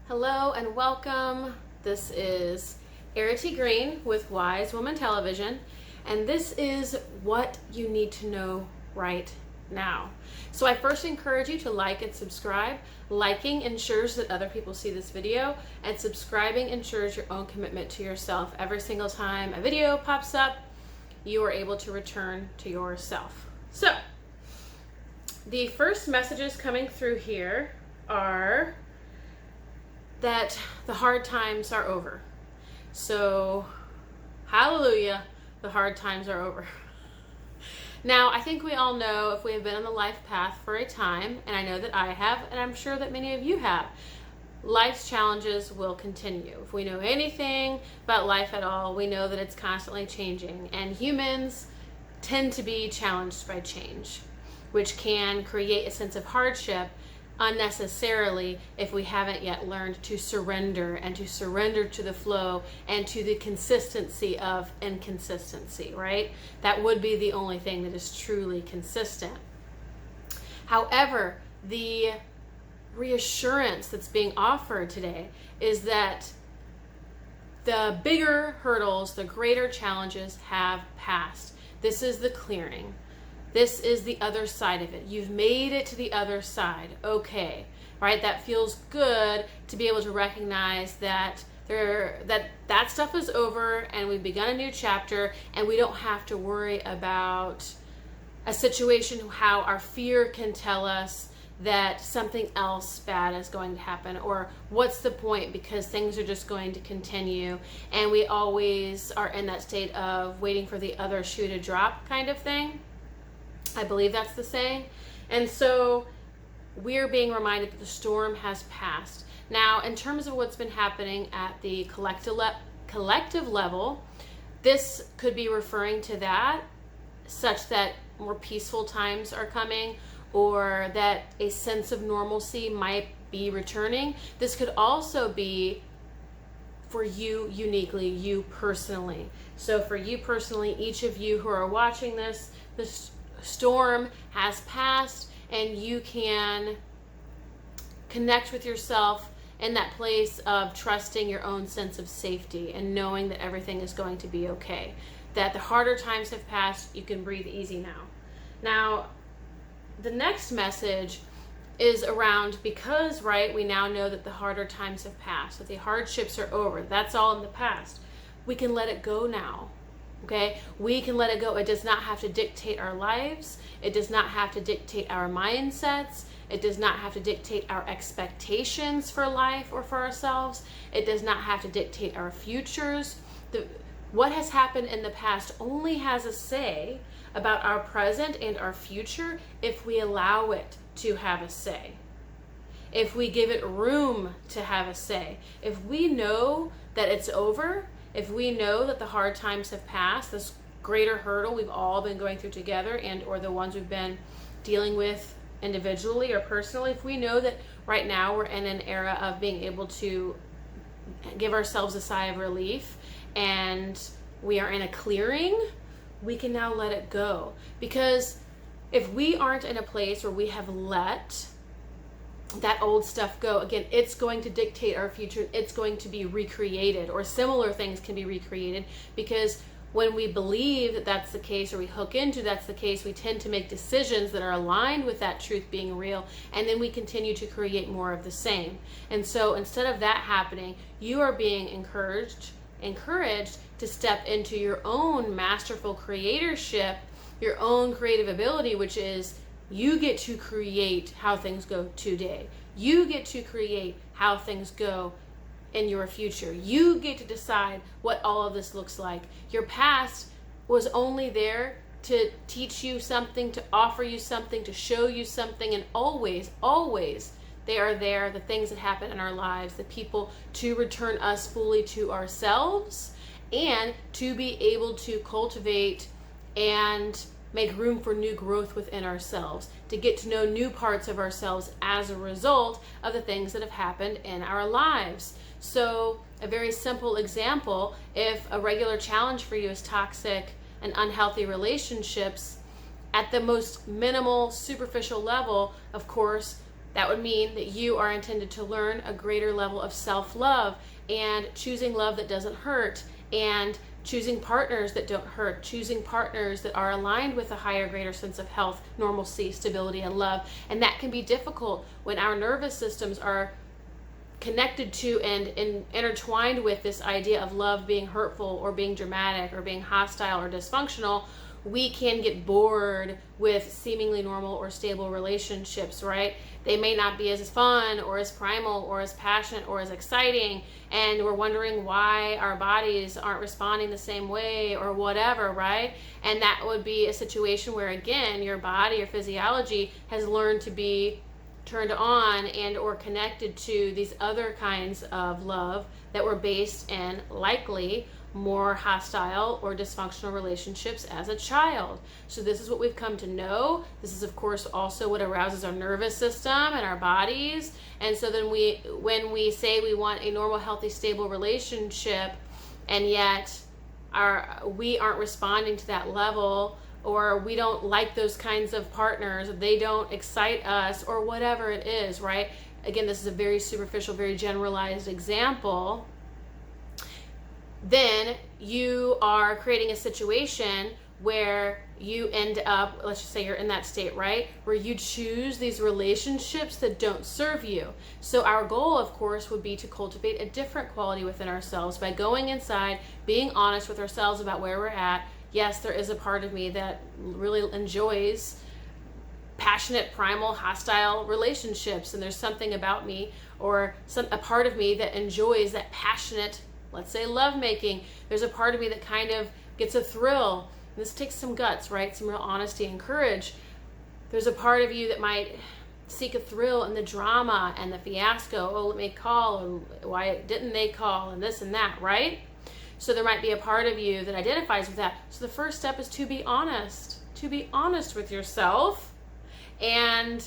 Hello and welcome. This is Errity Green with Wise Woman Television, and this is what you need to know right now. So I first encourage you to like and subscribe. Liking ensures that other people see this video, and subscribing ensures your own commitment to yourself. Every single time a video pops up, you are able to return to yourself. So the first messages coming through here are that the hard times are over. So, hallelujah, the hard times are over. Now, I think we all know, if we have been on the life path for a time, and I know that I have, and I'm sure that many of you have, life's challenges will continue. If we know anything about life at all, we know that it's constantly changing, and humans tend to be challenged by change, which can create a sense of hardship unnecessarily if we haven't yet learned to surrender, and to surrender to the flow and to the consistency of inconsistency, right? That would be the only thing that is truly consistent. However, the reassurance that's being offered today is that the bigger hurdles, the greater challenges have passed. This is the clearing. This is the other side of it. You've made it to the other side. Okay, right? That feels good to be able to recognize that that stuff is over, and we've begun a new chapter, and we don't have to worry about a situation how our fear can tell us that something else bad is going to happen, or what's the point, because things are just going to continue, and we always are in that state of waiting for the other shoe to drop kind of thing. I believe that's the saying. And so we're being reminded that the storm has passed. Now, in terms of what's been happening at the collective level, this could be referring to that, such that more peaceful times are coming, or that a sense of normalcy might be returning. This could also be for you uniquely, you personally. So for you personally, each of you who are watching this storm has passed, and you can connect with yourself in that place of trusting your own sense of safety and knowing that everything is going to be okay. That the harder times have passed, you can breathe easy now. Now, the next message is around, because, right, we now know that the harder times have passed, that the hardships are over, that's all in the past. We can let it go now. Okay, we can let it go. It does not have to dictate our lives. It does not have to dictate our mindsets. It does not have to dictate our expectations for life or for ourselves. It does not have to dictate our futures. What has happened in the past only has a say about our present and our future if we allow it to have a say. If we give it room to have a say. If we know that it's over, if we know that the hard times have passed, this greater hurdle we've all been going through together, and or the ones we've been dealing with individually or personally, if we know that right now we're in an era of being able to give ourselves a sigh of relief, and we are in a clearing, we can now let it go. Because if we aren't in a place where we have let that old stuff go, again, it's going to dictate our future. It's going to be recreated, or similar things can be recreated, because when we believe that that's the case, or we hook into that's the case, we tend to make decisions that are aligned with that truth being real, and then we continue to create more of the same. And so instead of that happening, you are being encouraged to step into your own masterful creatorship, your own creative ability, which is you get to create how things go today. You get to create how things go in your future. You get to decide what all of this looks like. Your past was only there to teach you something, to offer you something, to show you something, and always, always they are there, the things that happen in our lives, the people, to return us fully to ourselves, and to be able to cultivate and make room for new growth within ourselves, to get to know new parts of ourselves as a result of the things that have happened in our lives. So a very simple example, if a regular challenge for you is toxic and unhealthy relationships, at the most minimal, superficial level, of course, That would mean that you are intended to learn a greater level of self-love and choosing love that doesn't hurt, and choosing partners that don't hurt, choosing partners that are aligned with a higher, greater sense of health, normalcy, stability, and love. And that can be difficult when our nervous systems are connected to and intertwined with this idea of love being hurtful or being dramatic or being hostile or dysfunctional. We can get bored with seemingly normal or stable relationships, right? They may not be as fun or as primal or as passionate or as exciting, and we're wondering why our bodies aren't responding the same way or whatever, right? And that would be a situation where, again, your body or physiology has learned to be turned on and or connected to these other kinds of love that were based in likely more hostile or dysfunctional relationships as a child. So this is what we've come to know. This is, of course, also what arouses our nervous system and our bodies. And so then when we say we want a normal, healthy, stable relationship, and yet we aren't responding to that level, or we don't like those kinds of partners, they don't excite us, or whatever it is, right? Again, this is a very superficial, very generalized example. Then you are creating a situation where you end up, let's just say you're in that state, right? Where you choose these relationships that don't serve you. So our goal, of course, would be to cultivate a different quality within ourselves by going inside, being honest with ourselves about where we're at. Yes, there is a part of me that really enjoys passionate, primal, hostile relationships, and there's something about me or a part of me that enjoys that passionate, let's say, lovemaking. There's a part of me that kind of gets a thrill. And this takes some guts, right? Some real honesty and courage. There's a part of you that might seek a thrill in the drama and the fiasco. Oh, let me call, and why didn't they call, and this and that, right? So there might be a part of you that identifies with that. So the first step is to be honest with yourself, and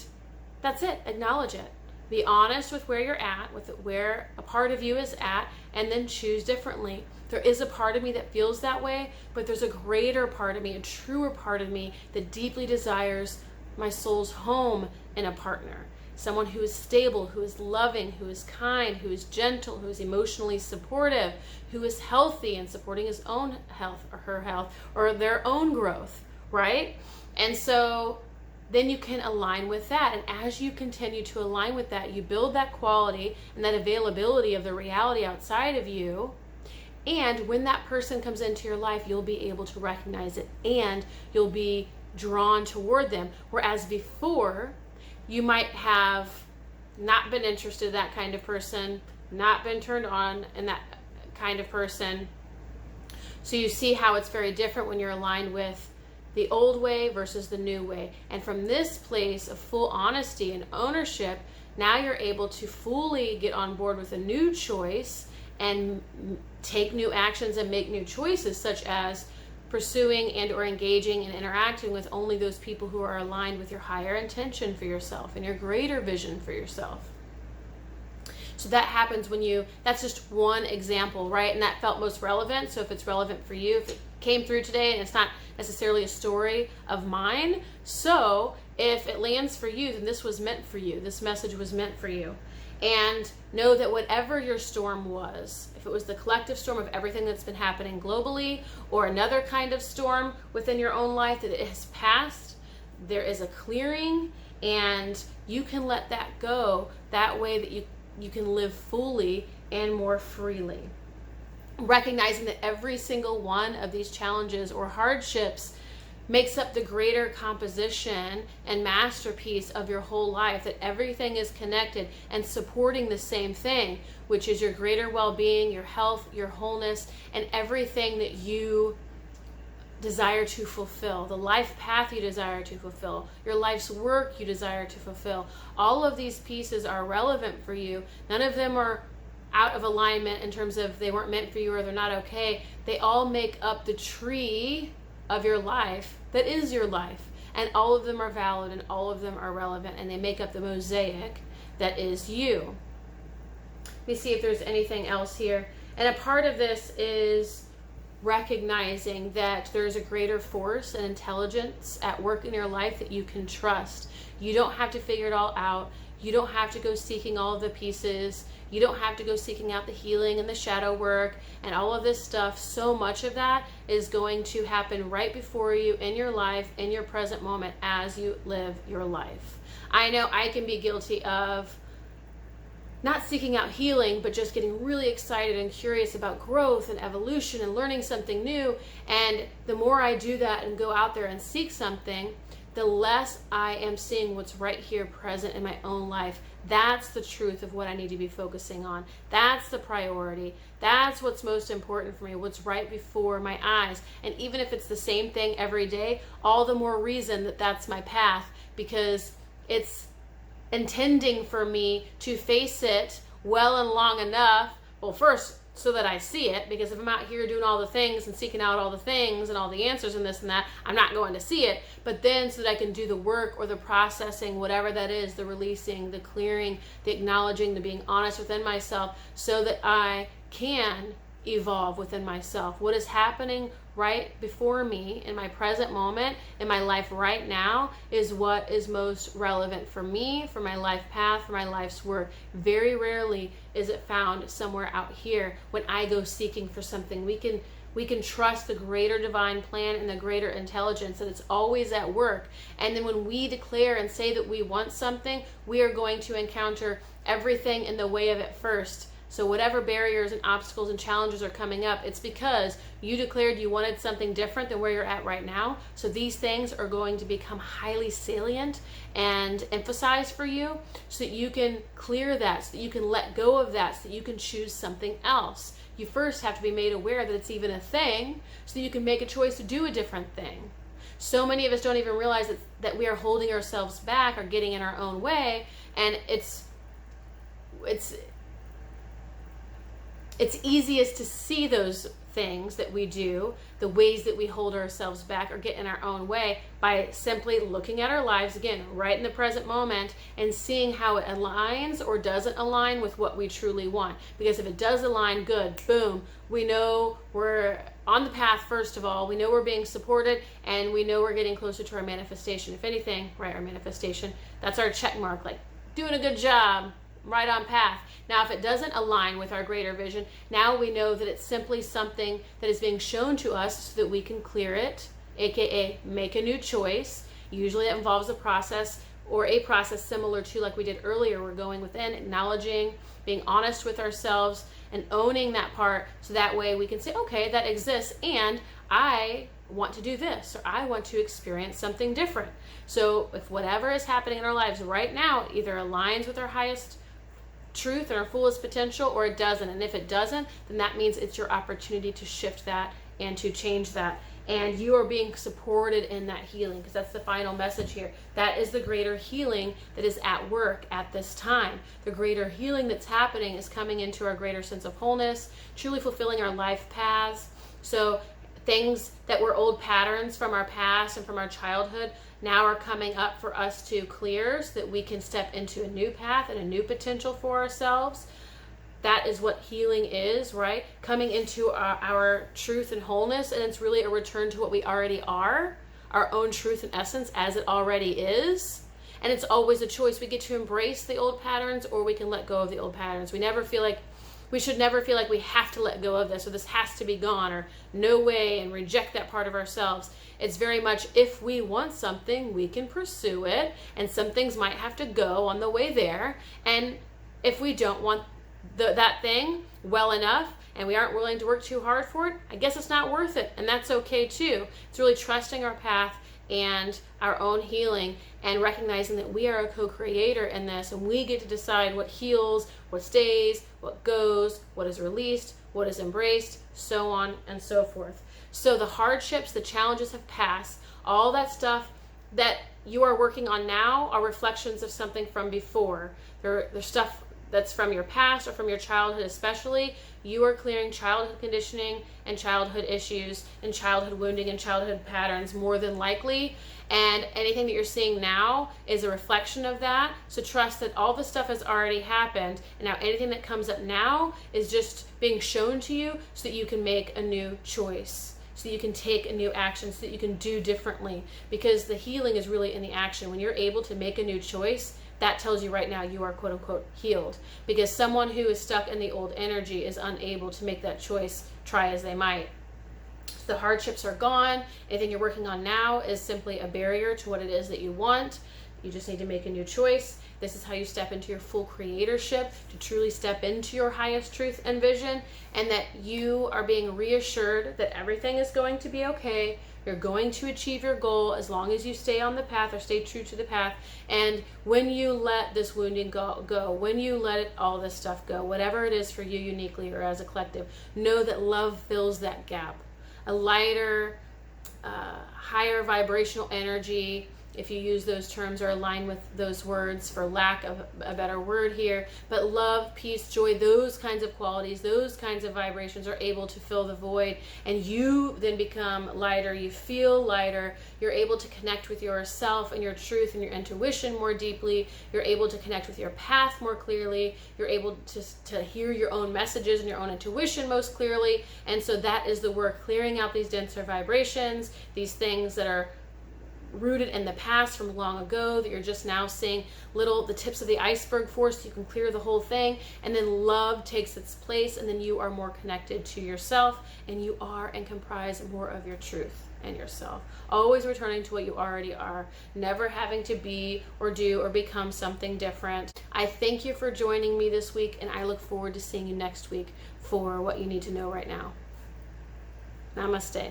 that's it. Acknowledge it. Be honest with where you're at, with where a part of you is at, and then choose differently. There is a part of me that feels that way, but there's a greater part of me, a truer part of me that deeply desires my soul's home in a partner. Someone who is stable, who is loving, who is kind, who is gentle, who is emotionally supportive, who is healthy and supporting his own health or her health or their own growth, right? And so then you can align with that. And as you continue to align with that, you build that quality and that availability of the reality outside of you. And when that person comes into your life, you'll be able to recognize it and you'll be drawn toward them. Whereas before, you might have not been interested in that kind of person, not been turned on in that kind of person. So you see how it's very different when you're aligned with the old way versus the new way. And from this place of full honesty and ownership, now you're able to fully get on board with a new choice and take new actions and make new choices, such as pursuing and or engaging and interacting with only those people who are aligned with your higher intention for yourself and your greater vision for yourself. So that happens when that's just one example, right? And that felt most relevant. So if it's relevant for you, if it came through today and it's not necessarily a story of mine, so if it lands for you, then this was meant for you. This message was meant for you. And know that whatever your storm was, if it was the collective storm of everything that's been happening globally or another kind of storm within your own life, that it has passed, there is a clearing, and you can let that go. That way that you can live fully and more freely. Recognizing that every single one of these challenges or hardships makes up the greater composition and masterpiece of your whole life, that everything is connected and supporting the same thing, which is your greater well-being, your health, your wholeness, and everything that you desire to fulfill, the life path you desire to fulfill, your life's work you desire to fulfill. All of these pieces are relevant for you. None of them are out of alignment in terms of they weren't meant for you or they're not okay. They all make up the tree of your life that is your life, and all of them are valid and all of them are relevant, and they make up the mosaic that is you. Let me see if there's anything else here. And a part of this is recognizing that there's a greater force and intelligence at work in your life that you can trust. You don't have to figure it all out. You don't have to go seeking all of the pieces. You don't have to go seeking out the healing and the shadow work and all of this stuff. So much of that is going to happen right before you in your life, in your present moment, as you live your life. I know I can be guilty of not seeking out healing, but just getting really excited and curious about growth and evolution and learning something new. And the more I do that and go out there and seek something, the less I am seeing what's right here present in my own life. That's the truth of what I need to be focusing on. That's the priority. That's what's most important for me, what's right before my eyes. And even if it's the same thing every day, all the more reason that that's my path, because it's intending for me to face it well and long enough. Well, first, so that I see it, because if I'm out here doing all the things and seeking out all the things and all the answers and this and that, I'm not going to see it. But then so that I can do the work or the processing, whatever that is, the releasing, the clearing, the acknowledging, the being honest within myself, so that I can evolve within myself. What is happening right before me in my present moment, in my life right now, is what is most relevant for me, for my life path, for my life's work. Very rarely is it found somewhere out here when I go seeking for something. We can trust the greater divine plan and the greater intelligence that it's always at work. And then when we declare and say that we want something, we are going to encounter everything in the way of it first. So whatever barriers and obstacles and challenges are coming up, it's because you declared you wanted something different than where you're at right now. So these things are going to become highly salient and emphasized for you, so that you can clear that, so that you can let go of that, so that you can choose something else. You first have to be made aware that it's even a thing, so that you can make a choice to do a different thing. So many of us don't even realize that we are holding ourselves back or getting in our own way, and it's easiest to see those things that we do, the ways that we hold ourselves back or get in our own way, by simply looking at our lives, again, right in the present moment, and seeing how it aligns or doesn't align with what we truly want. Because if it does align, good, boom, we know we're on the path. First of all, we know we're being supported, and we know we're getting closer to our manifestation. If anything, right, our manifestation, that's our check mark, like doing a good job, right on path. Now, if it doesn't align with our greater vision, now we know that it's simply something that is being shown to us so that we can clear it, aka make a new choice. Usually that involves a process, or a process similar to like we did earlier. We're going within, acknowledging, being honest with ourselves, and owning that part, so that way we can say, okay, that exists, and I want to do this, or I want to experience something different. So if whatever is happening in our lives right now either aligns with our highest truth and our fullest potential, or it doesn't. And if it doesn't, then that means it's your opportunity to shift that and to change that. And you are being supported in that healing, because that's the final message here. That is the greater healing that is at work at this time. The greater healing that's happening is coming into our greater sense of wholeness, truly fulfilling our life paths. So things that were old patterns from our past and from our childhood now are coming up for us to clear, so that we can step into a new path and a new potential for ourselves. That is what healing is, right? Coming into our truth and wholeness, and it's really a return to what we already are, our own truth and essence as it already is. And it's always a choice. We get to embrace the old patterns, or we can let go of the old patterns. We should never feel like we have to let go of this, or this has to be gone, or no way, and reject that part of ourselves. It's very much, if we want something, we can pursue it, and some things might have to go on the way there. And if we don't want that thing well enough, and we aren't willing to work too hard for it, I guess it's not worth it, and that's okay too. It's really trusting our path and our own healing, and recognizing that we are a co-creator in this, and we get to decide what heals, what stays, what goes, what is released, what is embraced, so on and so forth. So the hardships, the challenges have passed. All that stuff that you are working on now are reflections of something from before. They're stuff that's from your past or from your childhood especially. You are clearing childhood conditioning and childhood issues and childhood wounding and childhood patterns more than likely. And anything that you're seeing now is a reflection of that. So trust that all this stuff has already happened. And now anything that comes up now is just being shown to you so that you can make a new choice, so that you can take a new action, so that you can do differently. Because the healing is really in the action. When you're able to make a new choice, that tells you right now you are quote unquote healed, because someone who is stuck in the old energy is unable to make that choice, try as they might. The hardships are gone. Anything you're working on now is simply a barrier to what it is that you want. You just need to make a new choice. This is how you step into your full creatorship, to truly step into your highest truth and vision, and that you are being reassured that everything is going to be okay. You're going to achieve your goal as long as you stay on the path, or stay true to the path. And when you let this wounding go, when you let all this stuff go, whatever it is for you uniquely or as a collective, know that love fills that gap. A lighter, higher vibrational energy, if you use those terms or align with those words, for lack of a better word here, but love, peace, joy, those kinds of qualities, those kinds of vibrations are able to fill the void, and you then become lighter. You feel lighter. You're able to connect with yourself and your truth and your intuition more deeply. You're able to connect with your path more clearly. You're able to hear your own messages and your own intuition most clearly. And so that is the work, clearing out these denser vibrations, these things that are rooted in the past from long ago that you're just now seeing the tips of the iceberg for, so you can clear the whole thing. And then love takes its place, and then you are more connected to yourself, and you are and comprise more of your truth and yourself. Always returning to what you already are, never having to be or do or become something different. I thank you for joining me this week, and I look forward to seeing you next week for what you need to know right now. Namaste.